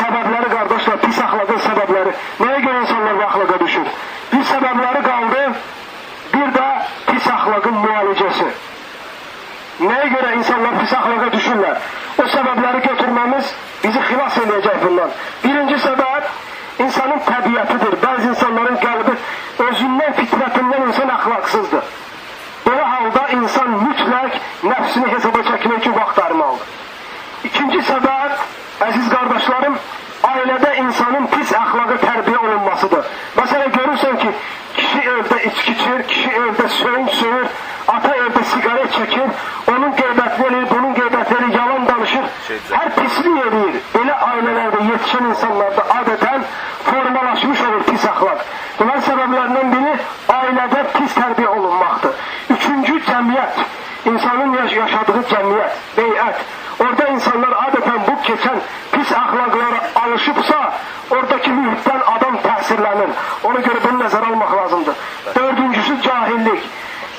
sebepleri kardeşler, pis ahlakın sebepleri. Neye göre insanlar bu ahlaka düşür? Bir sebepleri kaldı, bir de pis ahlakın mualicesi. Neye göre insanlar pis ahlaka düşürler? O sebepleri götürmemiz bizi xilas edecek bundan. Birinci sebep, insanın təbiyyətidir. Bazı insanların kalbi özündən, fitretinden insan ahlaksızdır. Böyle halda insan mütləq nəfsini hesaba çəkmək üçün vaxt ayırmalıdır. İkinci sebep, aziz kardeşlerim, ailede insanın pis ahlakı terbiye olunmasıdır. Mesela görürsen ki, kişi evde içki içir, kişi evde söyün söyür, ata evde sigaret çekir, onun gıybetleri, bunun gıybetleri, yalan danışır, her pisliği edir. Böyle ailelerde yetişen insanlarda adeten formalaşmış olur pis ahlak. Bunların sebeplerinden biri ailede pis terbiye olunmaktır. Üçüncü, cemiyet. İnsanın yaşadığı cemiyet, beyat. Orada insanlar adeten bu geçen pis ahlaklara alışıpsa oradaki mühitten adam tesirlenir. Ona göre bunu nazara almak lazımdır. Dördüncüsü cahillik.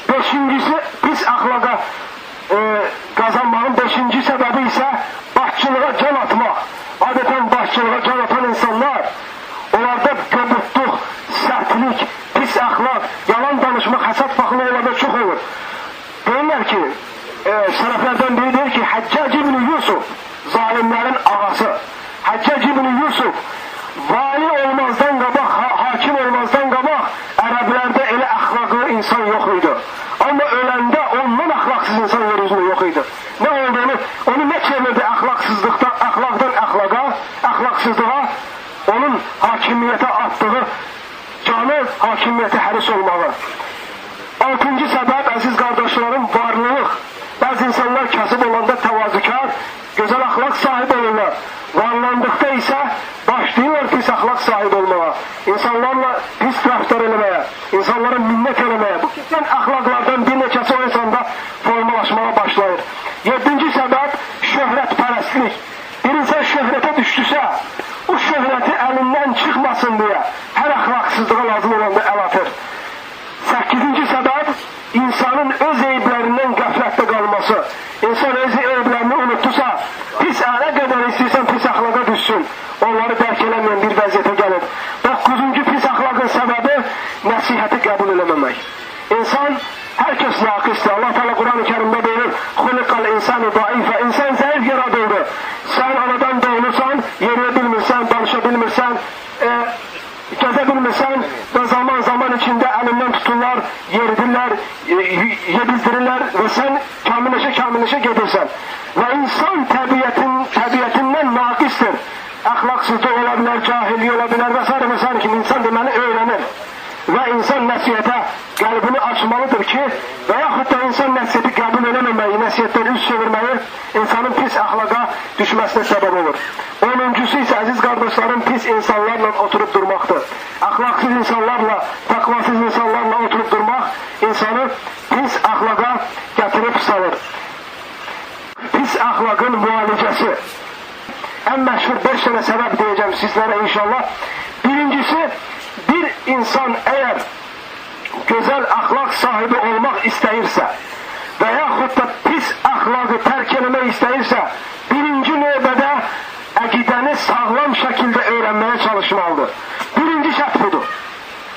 Beşincisi pis ahlaka kazanmanın beşinci sebebi ise başçılığa can atmak. Adeten başçılığa can atan insanlar onlarda göbütlük, sertlik, pis ahlak, yalan danışmak, hasat faklı onlarda çok olur. Derler ki şereflerden biri der ki Haccac ibn Yusuf zalimlerin ağası. Haccac ibn Yusuf vali olmazdan qabaq, hakim olmazdan qabaq Ərəblərdə elə ahlaklı insan yok idi. Ama ölende ondan ahlaksız insan yeryüzünde yok idi. Ne olduğunu, onu ne çevirdi ahlaksızlıktan, ahlaktan ahlaka, ahlaksızlığa, onun hakimiyete attığı canı hakimiyete haris olmalı. Altıncı sebep aziz kardeşlerim varlılık. Bazı insanlar kasıb olanda təvazükar, güzel ahlak sahibi olurlar. Varlandıkta ise başlıyorlar pis ahlak sahibi olmaya. İnsanlarla pis raftar eləməyə, insanlara minnet eləməyə. Bu keçen ahlaklardan bir neçəsi o insanda formalaşmaya başlayır. Yedinci sebep şöhretperestlik. Bir insan şöhrete düştüsə, o şöhreti elinden çıkmasın diye her ahlaksızlığa lazım olanda el atır. Sekizinci sebep insanın öz eyblerinden gaflette kalması. İnsan öz eyiblerini unuttusa, pis ne kadar istiyorsan pis ahlaka düşsün. Onları dərk eləməyən bir vəziyyətə gəlir. Dokuzuncu pis ahlakın sebebi nəsihəti qəbul eləməmək. İnsan, herkes nakistir. Allah Teala Kur'an-ı Kerim'de buyurur, "Xuliqal insanu daifa." İnsan zayıf yaradıldı. Sen anadan doğulursan, yürüyebilmirsən, danışabilmirsən, gezebilmirsən ve zaman zaman içinde elinden tuturlar, yeridirler, yedizdirirler ve sen kamilleşe gedirsen. Ve insan təbiyyətindən nakistir. Ahlaksızlık olabilir, cahilliği olabilir vesaire vesaire ki insan demeni öğrenir. Ve insan nəsihətə qəlbini açmalıdır ki veyahut da insan nəsihəti qəbul eləməməyi, nəsihətləri üst çevirməyi insanın pis ahlaka düşmesine sebep olur. Onuncusu ise aziz kardeşlerim pis insanlarla oturup durmaktır. Ahlaksız insanlarla, takvasız insanlarla oturup durmak insanı pis ahlaka getirip salır. Pis ahlakın mualicesi. En meşhur 5 tane sebep diyeceğim sizlere inşallah. Birincisi, bir insan eğer güzel ahlak sahibi olmak isteyirse veyahut da pis ahlakı terk etmeyi isteyirse birinci növbədə əqidəni sağlam şekilde öğrenmeye çalışmalıdır. Birinci şart budur.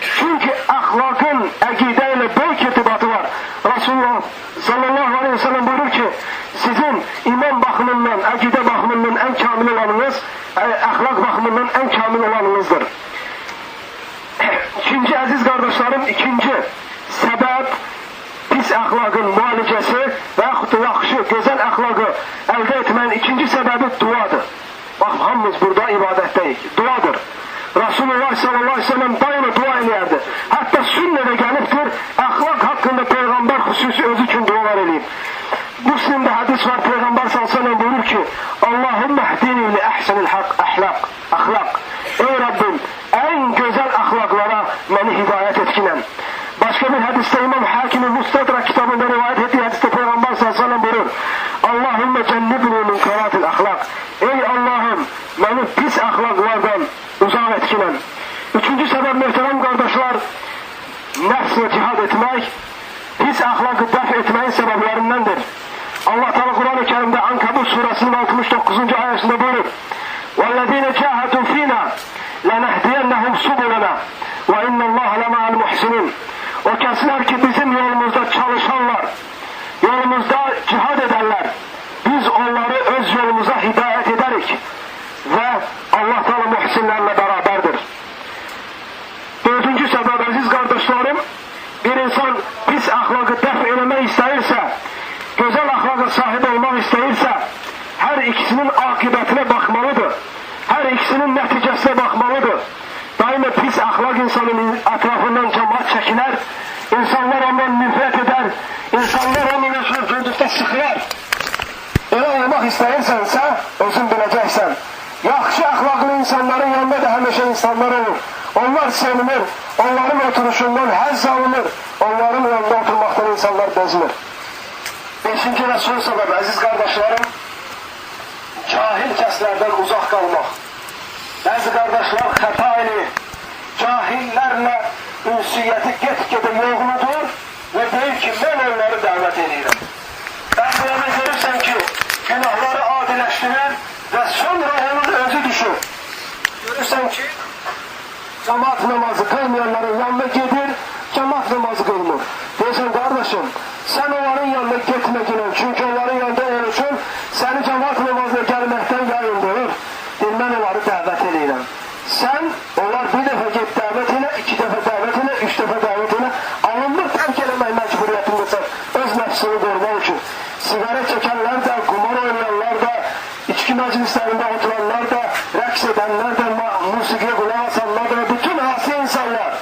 Çünkü ahlakın əqidə ile büyük irtibatı var. Resulullah sallallahu aleyhi ve sellem buyurur ki sizin iman bakımından, əqidə bakımından en kamil olanınız, ahlak bakımından en kamil olanınızdır. İkinci aziz kardeşlerim, ikinci sebep pis ahlakın mualicesi ve yaxşı, güzel ahlakı elde etmenin ikinci sebebi duadır. Bak hamımız burada ibadetteyiz. Duadır. Resulullah sallallahu aleyhi ve sellem daima dua ederdi. Hatta sünnede geliptir, ahlak hakkında peygamber hususi özü için dualar edeyim. Müslim'de hadis var, peygamber sallallahu aleyhi ve sellem buyurur ki Allahümme hdini li ahsenil ahlak. Ey Rabbim en güzel ahlaklara beni hidayet etkinen. Başka bir hadiste İmam Hakim'in Mustadrak kitabında rivayet ettiği hadiste peygamber sallallahu aleyhi ve sellem buyurur Allahümme cennibni min karatil ahlak. Ey Allah'ım beni pis ahlaklardan uzak etkinen. Üçüncü sebep muhterem kardeşler, nefsle cihad etmek, pis ahlakı def etmeyin sebeplerindendir. Allah Teala Kur'an-ı Kerim'de Ankabut suresinin 69. ayetinde buyurur. وَالَّذ۪ينَ جَاهَدُوا ف۪ينَا لَنَهْدِيَنَّهُمْ سُبُلَنَا وَاِنَّ اللّٰهَ لَمَعَ الْمُحْسِنِينَ. O kesiler ki bizim yolumuzda çalışanlar, yolumuzda cihad ederler. Biz onları öz yolumuza hidayet ederik. Ve Allah Teala muhsinlerle beraberdir. Dördüncü sebep aziz kardeşlerim, bir insan pis ahlakı def eləmək istəyirsə, güzel ahlaka sahip olmak istəyirsə, her ikisinin akıbetine bakmalıdır. Her ikisinin neticesine bakmalıdır. Daima pis ahlak insanın etrafından cemaat çekiler, insanlar ondan nefret eder, insanlar onunla sözlükte sıkılar. Öyle olmak istəyirsensə, özün biləcəksən. Yaxşı ahlaklı insanların yanında da həmişə insanlar olur. Onlar sevinir, onların oturuşundan həzz alınır, onların yanında oturmaktan insanlar bezinir. Beşinci ve son sebep aziz kardeşlerim, cahil keslerden uzak kalmak. Bazı kardeşler hata eləyir, cahillerle ünsiyeti get-gedə yoğludur ve deyir ki, ben onları dəvət edirəm. Ben bunu görürsən ki, günahları adiləşdirir ve sonra onun özü düşür. Görürsən ki, cemaat namazı kılmayanların yanına gedir, cemaat namazı kılmır. Deyirsən kardeşim, sen onların yanına gitmekine, çünkü onların yanında olursun, seni cemaat namazına gelmekten yayındırır. Ben onları dəvət edirəm. Sen, onlar bir defa get dəvət elə, iki defa dəvət elə, üç defa dəvət elə, alındır tərk eləmək məcburiyyətindesən, öz nəfsini qorumaq üçün. Sigara çəkənlər də, qumar oynayanlar da, içki məclislərində oturanlar da, rəqs edənlər də, musiqiyə qulaq asanlar da, bütün hasi insanlar,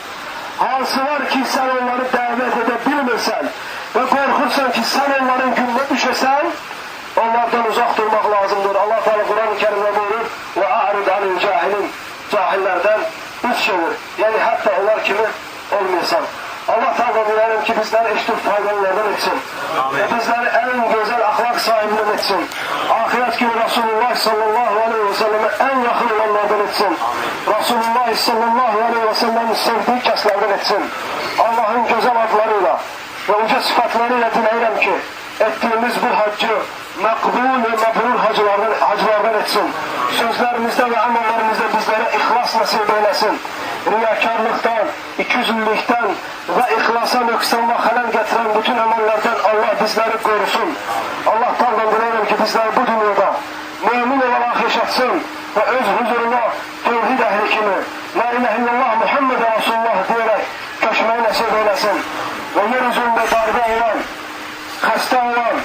hansı var ki, sen onları dəvət edə bilmirsən ve korkursan ki, sen onların gününe düşesen, onlardan uzak durmak lazımdır. Allah Teala Kur'an-ı Kerim'de buyurur ve a'rid anil cahilin, cahillerden üç çevir. Yani hatta onlar kimi olmayasan. Allah Teala dilerim ki bizleri eşit faydalardan etsin. Ve bizleri en güzel ahlak sahibinden etsin. Ahiret gibi Resulullah sallallahu aleyhi ve selleme en yakın olanlardan etsin. Resulullah sallallahu aleyhi ve sellem'in sevdiği keslerden etsin. Allah'ın güzel adlarıyla ve uca sıfatlarıyla dileyirəm ki, ettiğimiz bu haccı makbul ve mabrur hacılardan etsin. Sözlerimizde ve amellerimizde bizlere ihlas nasip eylesin. Riyakarlıktan, ikiyüzlülükten ve ihlasa nöksan ve halal getiren bütün amellerden Allah bizleri korusun. Allah'tan dilerim ki bizler bu dünyada mümin olarak yaşatsın ve öz huzuruna tevhid ehli kimi La ilahe illallah Muhammed Resulullah diyerek köşmeyi nasip eylesin. Ve yeryüzünde darbe olan, hasta olan,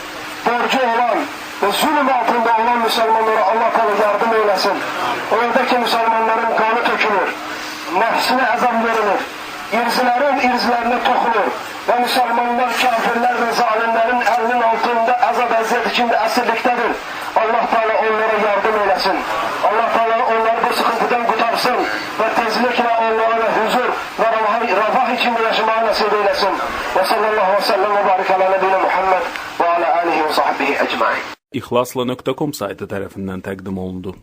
borcu olan ve zulüm altında olan Müslümanlara Allah Teala yardım eylesin. Oradaki Müslümanların kanı tökülür, nefsine azam verilir, irzlerin irzlerine tokunur ve Müslümanlar kafirler ve zalimlerin elinin altında azap eziyet içinde esirliktedir. Allah Teala onlara yardım eylesin. Allah Teala onları bu sıkıntıdan kurtarsın ve tezlikle onlara huzur ve refah içinde yaşamaya nasip eylesin. Ve sallallahu ve sellem ve barik ala nebine Muhammed ve ala alihi ve sahbihi ecmain. İhlasla.com saytı tarafından təqdim olundu.